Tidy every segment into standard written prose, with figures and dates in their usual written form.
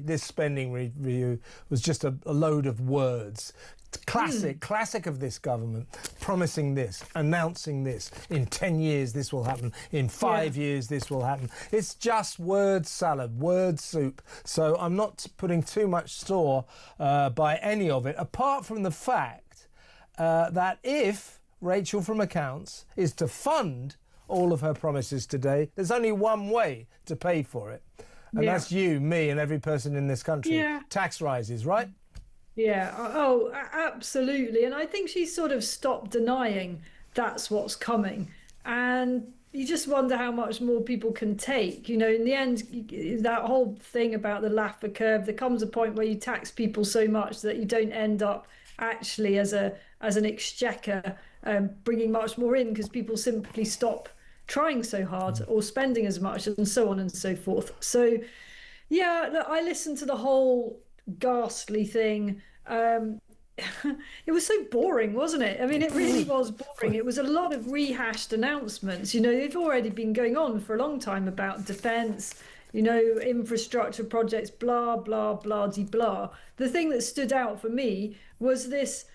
this spending review was just a load of words. Classic of this government, promising this, announcing this. In 10 years this will happen, in 5 years this will happen. It's just word salad, word soup. So I'm not putting too much store by any of it, apart from the fact that if Rachel from Accounts is to fund all of her promises today, there's only one way to pay for it. And that's you, me and every person in this country. Tax rises, right? Yeah, oh, absolutely. And I think she's sort of stopped denying that's what's coming. And you just wonder how much more people can take. You know, in the end, that whole thing about the Laffer curve, there comes a point where you tax people so much that you don't end up actually as an exchequer bringing much more in, because people simply stop trying so hard or spending as much, and so on and so forth. So, yeah, look, I listened to the whole ghastly thing. It was so boring, wasn't it? I mean, it really was boring. It was a lot of rehashed announcements. You know, they've already been going on for a long time about defence, you know, infrastructure projects, blah, blah, blah, de blah. The thing that stood out for me was this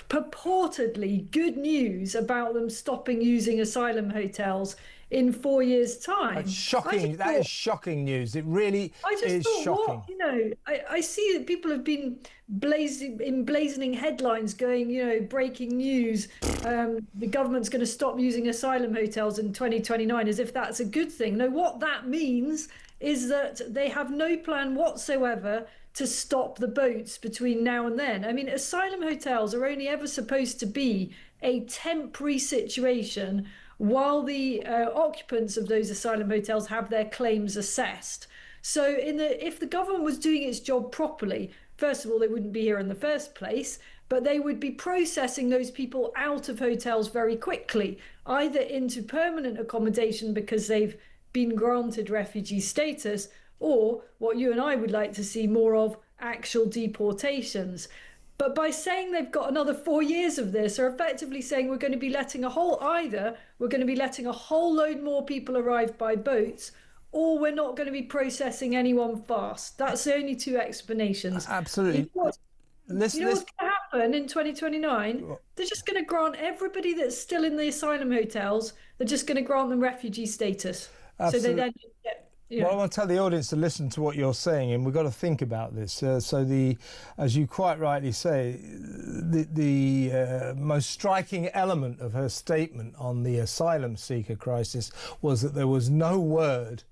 purportedly good news about them stopping using asylum hotels in 4 years' time. That's shocking. That is shocking news. It really is shocking. What? You know, I see that people have been emblazoning headlines going, you know, breaking news, the government's going to stop using asylum hotels in 2029, as if that's a good thing. No, what that means is that they have no plan whatsoever to stop the boats between now and then. I mean, asylum hotels are only ever supposed to be a temporary situation while the occupants of those asylum hotels have their claims assessed. So if the government was doing its job properly, first of all, they wouldn't be here in the first place, but they would be processing those people out of hotels very quickly, either into permanent accommodation because they've been granted refugee status, or what you and I would like to see more of, actual deportations. But by saying they've got another 4 years of this, are effectively saying we're going to be letting we're going to be letting a whole load more people arrive by boats, or we're not going to be processing anyone fast. That's the only two explanations. Absolutely. You know what's going to happen in 2029? They're just going to grant everybody that's still in the asylum hotels, they're just going to grant them refugee status. Absolutely. So they then get... Yeah. Well, I want to tell the audience to listen to what you're saying, and we've got to think about this. As you quite rightly say, the most striking element of her statement on the asylum seeker crisis was that there was no word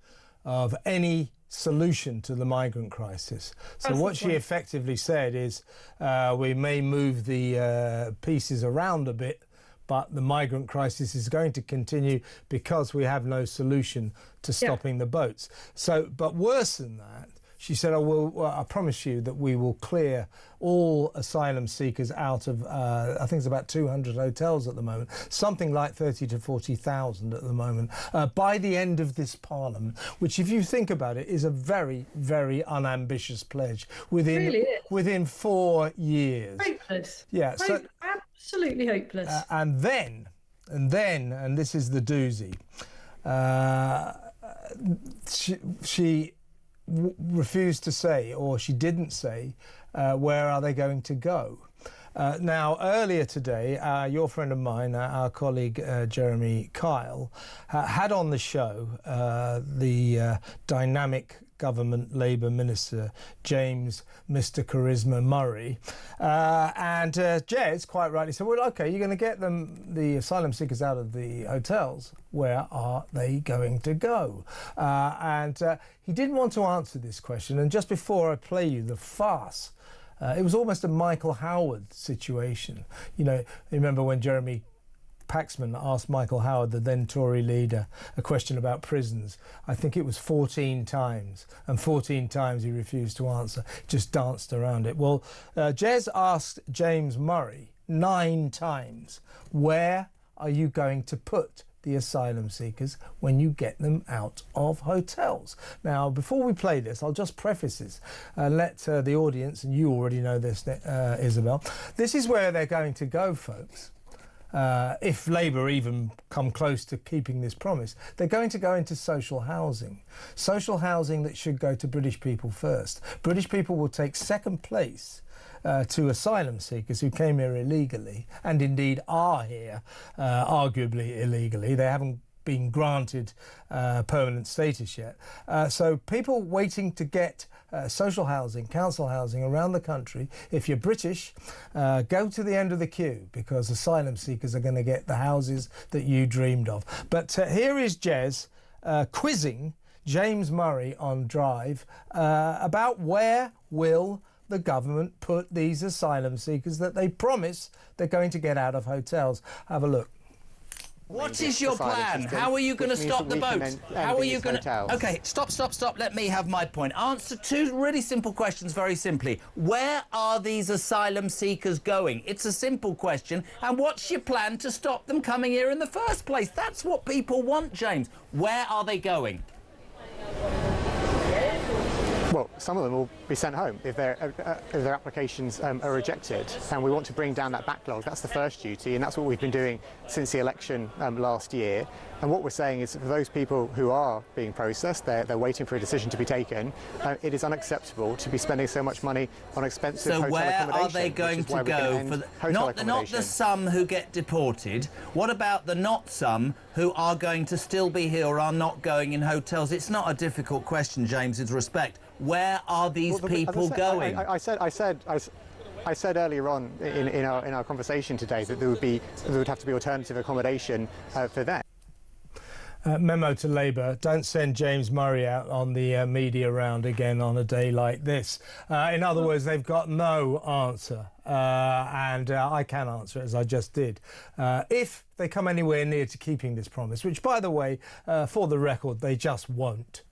of any solution to the migrant crisis. So what she effectively said is, we may move the pieces around a bit, but the migrant crisis is going to continue because we have no solution to stopping the boats. So, but worse than that, she said, I promise you that we will clear all asylum seekers out of, I think it's about 200 hotels at the moment, something like 30 to 40,000 at the moment, by the end of this parliament, which, if you think about it, is a very, very unambitious pledge within 4 years. Hopeless. Yeah. So, absolutely hopeless. And this is the doozy. She refused to say, or she didn't say, where are they going to go? Now, earlier today, your friend of mine, our colleague Jeremy Kyle, had on the show the dynamic government Labour Minister, James Mr. Charisma Murray. And Jez quite rightly said, well, OK, you're going to get the asylum seekers out of the hotels. Where are they going to go? And he didn't want to answer this question. And just before I play you the farce, it was almost a Michael Howard situation. You know, remember when Jeremy Paxman asked Michael Howard, the then Tory leader, a question about prisons. I think it was 14 times, and 14 times he refused to answer, just danced around it. Well, Jez asked James Murray 9 times, where are you going to put the asylum seekers when you get them out of hotels? Now, before we play this, I'll just preface this and let the audience, and you already know this, Isabel, this is where they're going to go, folks. if Labour even come close to keeping this promise, they're going to go into social housing. Social housing that should go to British people first. British people will take second place to asylum seekers who came here illegally and indeed are here arguably illegally. They haven't been granted permanent status yet. So people waiting to get social housing, council housing around the country, if you're British, go to the end of the queue, because asylum seekers are going to get the houses that you dreamed of. But here is Jez quizzing James Murray on Drive about where will the government put these asylum seekers that they promise they're going to get out of hotels. Have a look. What is your plan? How are you going to stop the boats? How are you going to... OK, stop. Let me have my point. Answer two really simple questions very simply. Where are these asylum seekers going? It's a simple question. And what's your plan to stop them coming here in the first place? That's what people want, James. Where are they going? Well, some of them will be sent home if their applications are rejected, and we want to bring down that backlog. That's the first duty, and that's what we've been doing since the election last year. And what we're saying is, for those people who are being processed, they're waiting for a decision to be taken. It is unacceptable to be spending so much money on expensive hotel accommodation. So where are they going to go? For not the some who get deported. What about the not some who are going to still be here or are not going in hotels? It's not a difficult question, James, with respect. Where are these people going? I said earlier on in our conversation today that there would have to be alternative accommodation for them. Memo to Labour: don't send James Murray out on the media round again on a day like this. In other words, they've got no answer, and I can answer it, as I just did. If they come anywhere near to keeping this promise, which, by the way, for the record, they just won't.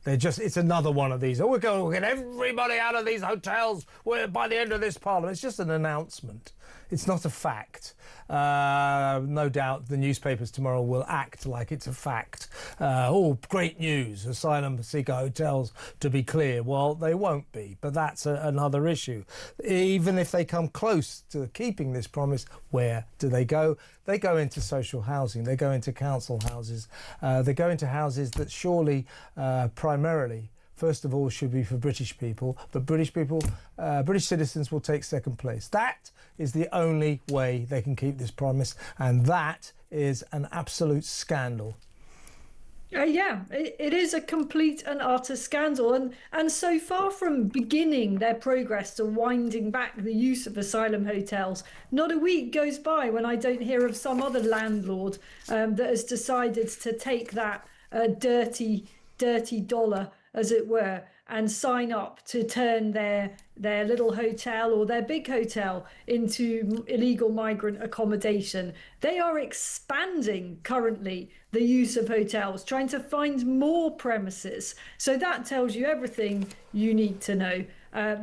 It's another one of these. Oh, we're going to get everybody out of these hotels by the end of this Parliament. It's just an announcement. It's not a fact. No doubt the newspapers tomorrow will act like it's a fact. Oh, great news, asylum seeker hotels to be clear. Well, they won't be, but that's another issue. Even if they come close to keeping this promise, where do they go? They go into social housing. They go into council houses. They go into houses that surely, primarily, first of all, should be for British people, but British citizens will take second place. That is the only way they can keep this promise, and that is an absolute scandal. Yeah, it is a complete and utter scandal. And so far from beginning their progress to winding back the use of asylum hotels, not a week goes by when I don't hear of some other landlord that has decided to take that dirty dollar, as it were, and sign up to turn their little hotel or their big hotel into illegal migrant accommodation. They are expanding currently the use of hotels, trying to find more premises. So that tells you everything you need to know.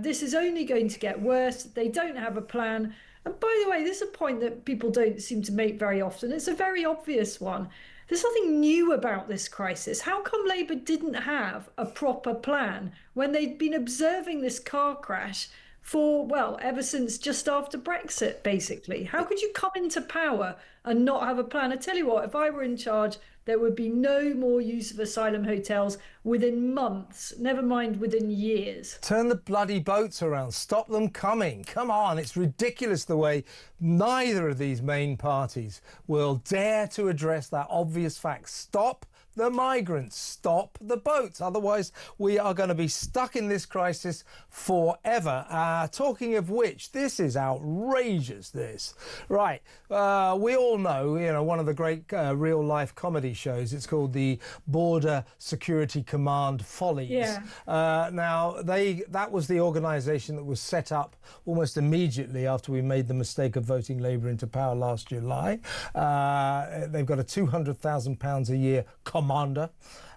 This is only going to get worse. They don't have a plan. And by the way, this is a point that people don't seem to make very often. It's a very obvious one. There's nothing new about this crisis. How come Labour didn't have a proper plan when they'd been observing this car crash for, well, ever since just after Brexit, basically? How could you come into power and not have a plan? I tell you what, if I were in charge, there would be no more use of asylum hotels within months, never mind within years. Turn the bloody boats around. Stop them coming. Come on, it's ridiculous the way neither of these main parties will dare to address that obvious fact. Stop the migrants, stop the boats. Otherwise, we are going to be stuck in this crisis forever. Talking of which, this is outrageous, this. Right, we all know, one of the great real-life comedy shows. It's called the Border Security Command Follies. Yeah. Now, that was the organisation that was set up almost immediately after we made the mistake of voting Labour into power last July. They've got a £200,000 a year commander,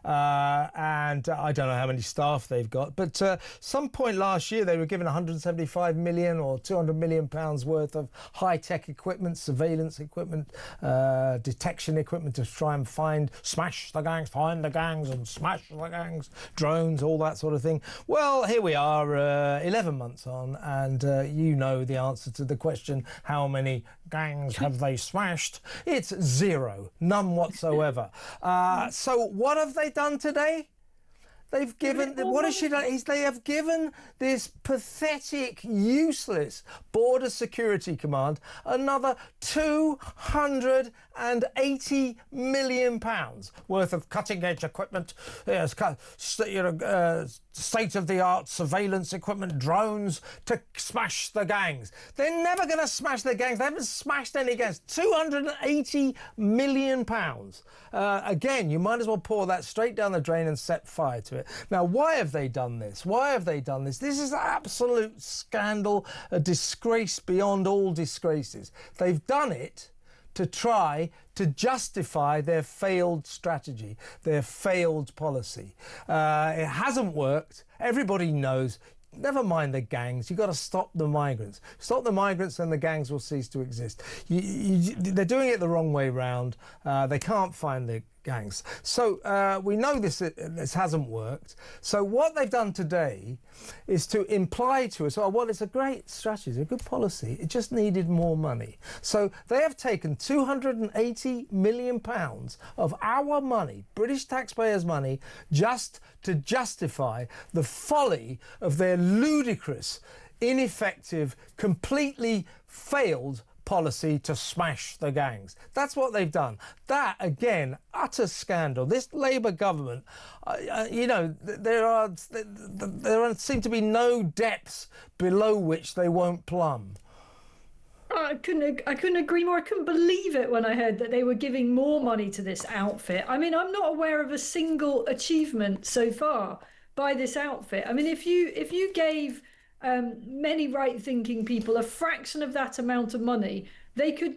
and I don't know how many staff they've got, but some point last year they were given 175 million or 200 million pounds worth of high-tech equipment, surveillance equipment, detection equipment to try and smash the gangs, find the gangs and smash the gangs, drones, all that sort of thing. Well, here we are 11 months on, and you know the answer to the question, how many gangs have they smashed? It's zero, none whatsoever. So what have they done today? They've given, what has she done? They have given this pathetic, useless Border Security Command another £280 million worth of cutting-edge equipment, state-of-the-art surveillance equipment, drones to smash the gangs. They're never going to smash the gangs. They haven't smashed any gangs. £280 million. Again, you might as well pour that straight down the drain and set fire to it. Now, why have they done this? Why have they done this? This is an absolute scandal, a disgrace beyond all disgraces. They've done it to try to justify their failed strategy, their failed policy. It hasn't worked. Everybody knows. Never mind the gangs, you've got to stop the migrants. Stop the migrants and the gangs will cease to exist. They're doing it the wrong way round. They can't find the gangs. So we know this hasn't worked. So what they've done today is to imply to us, oh, well, it's a great strategy, it's a good policy, it just needed more money. So they have taken £280 million of our money, British taxpayers' money, just to justify the folly of their ludicrous, ineffective, completely failed policy to smash the gangs. That's what they've done. That, again, utter scandal. This Labour government, you know, there seem to be no depths below which they won't plumb. I couldn't agree more. I couldn't believe it when I heard that they were giving more money to this outfit. I mean, I'm not aware of a single achievement so far by this outfit. I mean, if you gave many right-thinking people a fraction of that amount of money, they could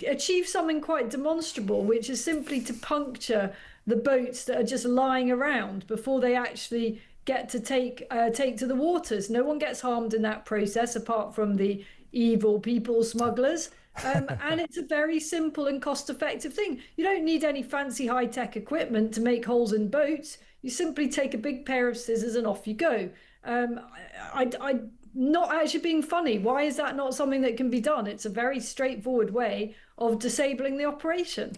achieve something quite demonstrable, which is simply to puncture the boats that are just lying around before they actually get to take to the waters. No one gets harmed in that process apart from the evil people smugglers. And it's a very simple and cost-effective thing. You don't need any fancy high-tech equipment to make holes in boats. You simply take a big pair of scissors and off you go. I'm not actually being funny. Why is that not something that can be done? It's a very straightforward way of disabling the operation.